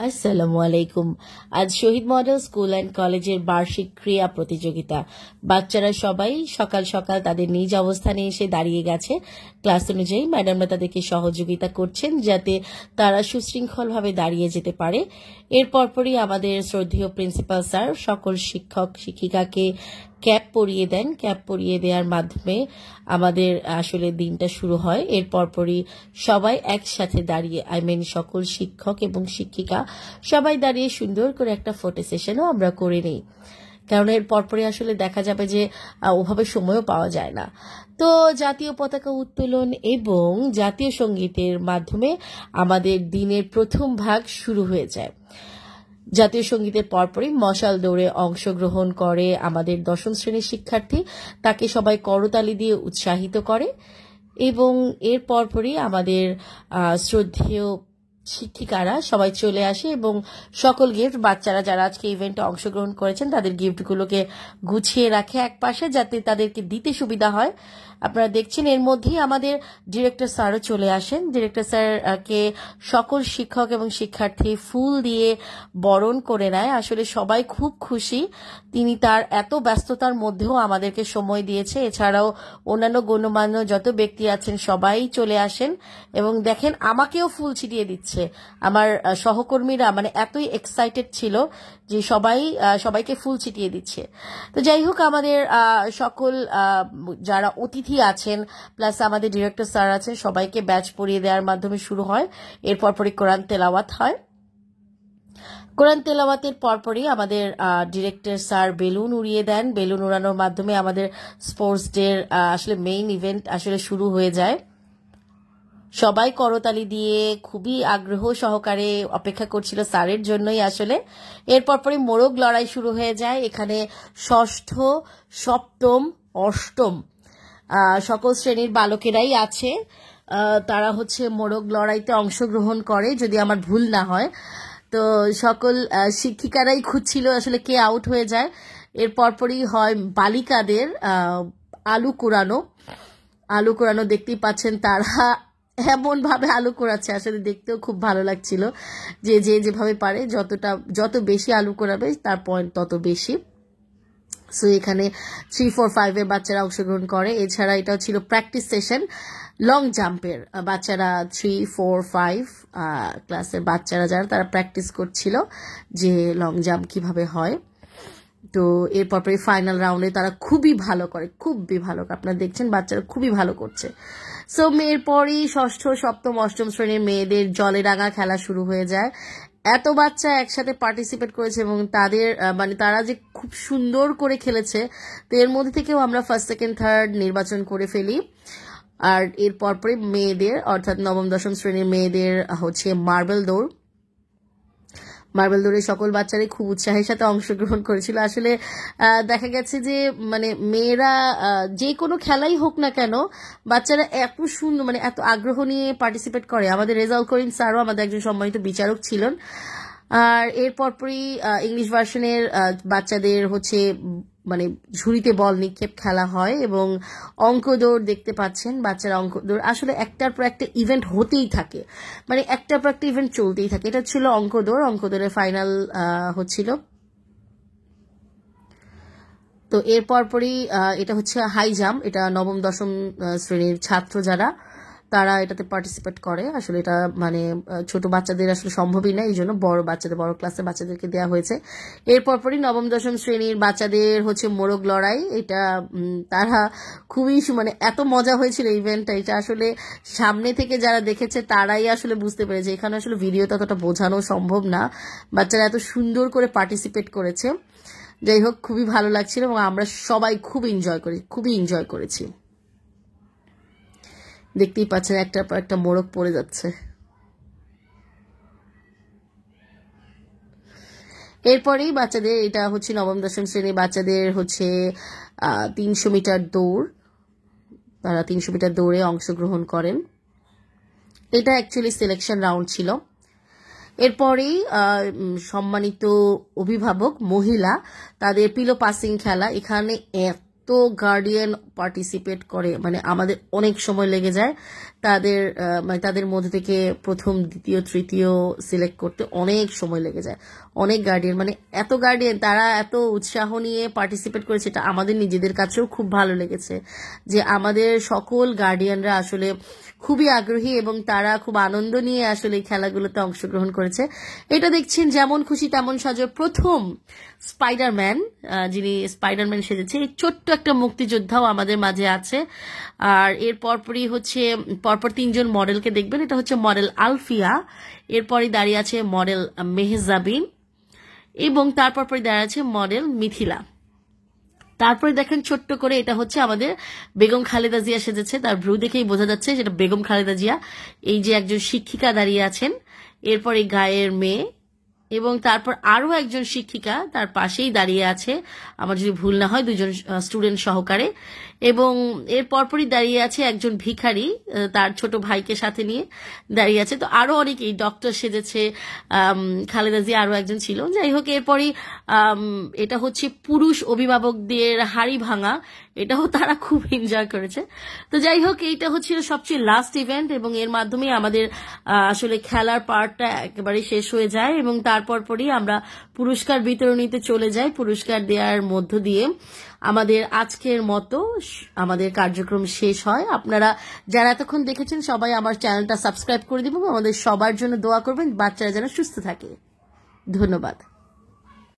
আসসালামু আলাইকুম। আজ শহীদ মডেল স্কুল অ্যান্ড কলেজের বার্ষিক ক্রীড়া প্রতিযোগিতা। বাচ্চারা সবাই সকাল সকাল তাদের নিজ অবস্থানে এসে দাঁড়িয়ে গেছে। ক্লাস অনুযায়ী ম্যাডামরা তাদেরকে সহযোগিতা করছেন যাতে তারা সুশৃঙ্খলভাবে দাঁড়িয়ে যেতে পারে। এর পরপরই আমাদের শ্রদ্ধেয় প্রিন্সিপাল স্যার সকল শিক্ষক শিক্ষিকাকে ক্যাপ পরিয়ে দেন। ক্যাপ পরিয়ে দেওয়ার মাধ্যমে আমাদের আসলে দিনটা শুরু হয়। এর পরপরই সবাই একসাথে দাঁড়িয়ে সকল শিক্ষক এবং শিক্ষিকা সবাই দাঁড়িয়ে সুন্দর করে একটা ফটো সেশনও আমরা করে নিই, কারণ এর পরপরই আসলে দেখা যাবে যে ওভাবে সময়ও পাওয়া যায় না। তো জাতীয় পতাকা উত্তোলন এবং জাতীয় সঙ্গীতের মাধ্যমে আমাদের দিনের প্রথম ভাগ শুরু হয়ে যায়। জাতীয় সঙ্গীতের পরপরই মশাল দৌড়ে অংশগ্রহণ করে আমাদের দশম শ্রেণীর শিক্ষার্থী, তাকে সবাই করতালি দিয়ে উৎসাহিত করে এবং এর পরপরই আমাদের শ্রদ্ধেয় শিক্ষিকারা সবাই চলে আসে এবং সকল গিফট বাচ্চারা যারা আজকে ইভেন্টে অংশগ্রহণ করেছেন তাদের গিফটগুলোকে গুছিয়ে রাখে এক পাশে যাতে তাদেরকে দিতে সুবিধা হয়। আপনারা দেখছেন এর মধ্যেই আমাদের ডিরেক্টর স্যারও চলে আসেন। ডিরেক্টর স্যারকে সকল শিক্ষক এবং শিক্ষার্থী ফুল দিয়ে বরণ করে নেয়। আসলে সবাই খুব খুশি, তিনি তার এত ব্যস্ততার মধ্যেও আমাদেরকে সময় দিয়েছে। এছাড়াও অন্যান্য গণ্যমান্য যত ব্যক্তি আছেন সবাই চলে আসেন এবং দেখেন আমাকেও ফুল ছিটিয়ে দিচ্ছে। আমার সহকর্মীরা এতই এক্সাইটেড ছিল যে সবাইকে ফুল ছিটিয়ে দিচ্ছে। তো যাই হোক, আমাদের সকল যারা অতিথি আছেন প্লাস আমাদের ডিরেক্টর স্যার আছেন সবাইকে ব্যাচ পরিয়ে দেওয়ার মাধ্যমে শুরু হয়। এরপর পরই কোরআন তেলাওয়াত হয়। কোরআন তেলাওয়াতের পরপরই আমাদের ডিরেক্টর স্যার বেলুন উড়িয়ে দেন। বেলুন উড়ানোর মাধ্যমে আমাদের স্পোর্টস ডে আসলে মেইন ইভেন্ট আসলে শুরু হয়ে যায়। সবাই করতালি দিয়ে খুবই আগ্রহ সহকারে অপেক্ষা করছিল স্যারের জন্যই আসলে। এরপর পরে মোরগ লড়াই শুরু হয়ে যায়। এখানে ষষ্ঠ, সপ্তম, অষ্টম সকল শ্রেণীর বালকেরাই আছে। তারা মোরগ লড়াইতে অংশগ্রহণ করে, যদি আমার ভুল না হয়। তো সকল শিক্ষিকারাই খুঁজছিল আসলে কে আউট হয়ে যায়। এর পরপরই হয় বালিকাদের আলু কুড়ানো। দেখতেই পাচ্ছেন তারা এমন ভাবে আলু কুড়াচ্ছে, আসলে দেখতেও খুব ভালো লাগছিল যে যেভাবে পারে যত বেশি আলু কুড়াবে তার পয়েন্ট তত বেশি। সো এখানে 3, 4, 5 এর বাচ্চারা অংশগ্রহণ করে। এছাড়া এটাও ছিল প্র্যাকটিস সেশন লং জাম্পের। বাচ্চারা 3, 4, 5 ক্লাসের বাচ্চারা যারা তারা প্র্যাকটিস করছিল যে লং জাম্প কিভাবে হয়। তো এরপর ফাইনাল রাউন্ডে তারা খুবই ভালো করে। আপনারা দেখছেন বাচ্চারা খুবই ভালো করছে। সো এরপরই ষষ্ঠ, সপ্তম, অষ্টম শ্রেণীর মেয়েদের জলে রাঙা খেলা শুরু হয়ে যায়। এত বাচ্চা একসাথে পার্টিসিপেট করেছে এবং তাদের তারা যে খুব সুন্দর করে খেলেছে। তো এর মধ্যে থেকেও আমরা ফার্স্ট, সেকেন্ড, থার্ড নির্বাচন করে ফেলি। আর এর পরপরই মেয়েদের অর্থাৎ নবম দশম শ্রেণীর মেয়েদের মার্বেল দৌড়ে সকল বাচ্চারাই খুব উৎসাহের সাথে অংশগ্রহণ করেছিল। আসলে দেখা গেছে যে মেয়েরা যে কোনো খেলাই হোক না কেন বাচ্চারা এত সুন্দর এত আগ্রহ নিয়ে পার্টিসিপেট করে। আমাদের রেজাউল করিম স্যারও আমাদের একজন সম্মানিত বিচারক ছিলেন। আর এর পরপরই ইংলিশ ভার্সনের বাচ্চাদের ঝুড়িতে বল নিক্ষেপ খেলা হয় এবং অঙ্ক দৌড় দেখতে পাচ্ছেন বাচ্চারা অঙ্ক দৌড়। আসলে একটার পর একটা ইভেন্ট হতেই থাকে, একটার পর একটা ইভেন্ট চলতেই থাকে। এটা ছিল অঙ্ক দৌড়ের ফাইনাল হচ্ছিল। তো এর পরপরই এটা হাই জাম্প। এটা নবম দশম শ্রেণীর ছাত্র যারা তারা এটাতে পার্টিসিপেট করে। আসলে এটা ছোট বাচ্চাদের আসলে সম্ভবই না, এই জন্য বড় ক্লাসের বাচ্চাদেরকে দেওয়া হয়েছে। এর পরপরই নবম দশম শ্রেণীর বাচ্চাদের মোরগ লড়াই। এটা তারা খুবই এত মজা হয়েছিল ইভেন্টটা। এটা আসলে সামনে থেকে যারা দেখেছে তারাই আসলে বুঝতে পেরেছে, এখানে আসলে ভিডিওতে ততটা বোঝানো সম্ভব না। বাচ্চারা এত সুন্দর করে পার্টিসিপেট করেছে। যাই হোক, খুবই ভালো লাগছিল এবং আমরা সবাই খুবই এনজয় করেছি। দেখতেই পাচ্ছেন একটার পর একটা মোরগ পড়ে যাচ্ছে। এরপরেই বাচ্চাদের এটা নবম দশম শ্রেণীর বাচ্চাদের 300 মিটার দৌড়। তারা 300 মিটার দৌড়ে অংশগ্রহণ করেন। এটা অ্যাকচুয়ালি সিলেকশন রাউন্ড ছিল। এরপরেই সম্মানিত অভিভাবক মহিলা তাদের পিলো পাসিং খেলা। এখানে এত এত গার্ডিয়ান পার্টিসিপেট করে, মানে আমাদের অনেক সময় লেগে যায় তাদের মানে তাদের মধ্যে থেকে প্রথম দ্বিতীয় তৃতীয় সিলেক্ট করতে অনেক সময় লেগে যায়। অনেক গার্ডিয়ান, মানে এত গার্ডিয়ান তারা এত উৎসাহ নিয়ে পার্টিসিপেট করেছে, এটা আমাদের নিজেদের কাছেও খুব ভালো লেগেছে যে আমাদের সকল গার্ডিয়ানরা আসলে খুবই আগ্রহী এবং তারা খুব আনন্দ নিয়ে আসলে এই খেলাগুলোতে অংশগ্রহণ করেছে। এটা দেখছেন যেমন খুশি তেমন সাজো প্রথম স্পাইডারম্যান, যিনি স্পাইডারম্যান সেজেছে, এই ছোট্ট একটা মুক্তিযোদ্ধাও আমাদের মাঝে আছে। আর এর পরপরই হচ্ছে পরপর 3 জন মডেলকে দেখবেন। এটা হচ্ছে মডেল আলফিয়া, এরপরই দাঁড়িয়ে আছে মডেল মেহজাবিন এবং তারপর দাঁড়িয়ে আছে মডেল মিথিলা। তারপরে দেখেন ছোট্ট করে এটা হচ্ছে আমাদের বেগম খালেদা জিয়া সেজেছে, তার ভ্রু দেখেই বোঝা যাচ্ছে সেটা বেগম খালেদা জিয়া। এই যে একজন শিক্ষিকা দাঁড়িয়ে আছেন, এরপর এই গায়ের মেয়ে এবং তারপর আরো একজন শিক্ষিকা তার পাশেই দাঁড়িয়ে আছে, আমার যদি ভুল না হয় 2 জন স্টুডেন্ট সহকারে। এবং এর পরপরই দাঁড়িয়ে আছে একজন ভিখারি, তার ছোট ভাইকে সাথে নিয়ে দাঁড়িয়ে আছে। তো আরো অনেকেই ডক্টর সেজেছে, খালেদা জিয়া আরো একজন ছিল। যাই হোক, এরপরই এটা হচ্ছে পুরুষ অভিভাবকদের হাড়ি ভাঙা, এটাও তারা খুব এনজয় করেছে। তো যাই হোক, এইটা হচ্ছিল সবচেয়ে লাস্ট ইভেন্ট এবং এর মাধ্যমে আমাদের আসলে খেলার পার্টটা একেবারে শেষ হয়ে যায় এবং তারপর পরই আমরা পুরস্কার বিতরণীতে চলে যাই। পুরস্কার দেওয়ার মধ্য দিয়ে আমাদের আজকের মতো আমাদের কার্যক্রম শেষ হয়। আপনারা যারা এতক্ষণ দেখেছেন সবাই আমার চ্যানেলটা সাবস্ক্রাইব করে দিবেন, আমাদের সবার জন্য দোয়া করবেন, বাচ্চারা যেন সুস্থ থাকে। ধন্যবাদ।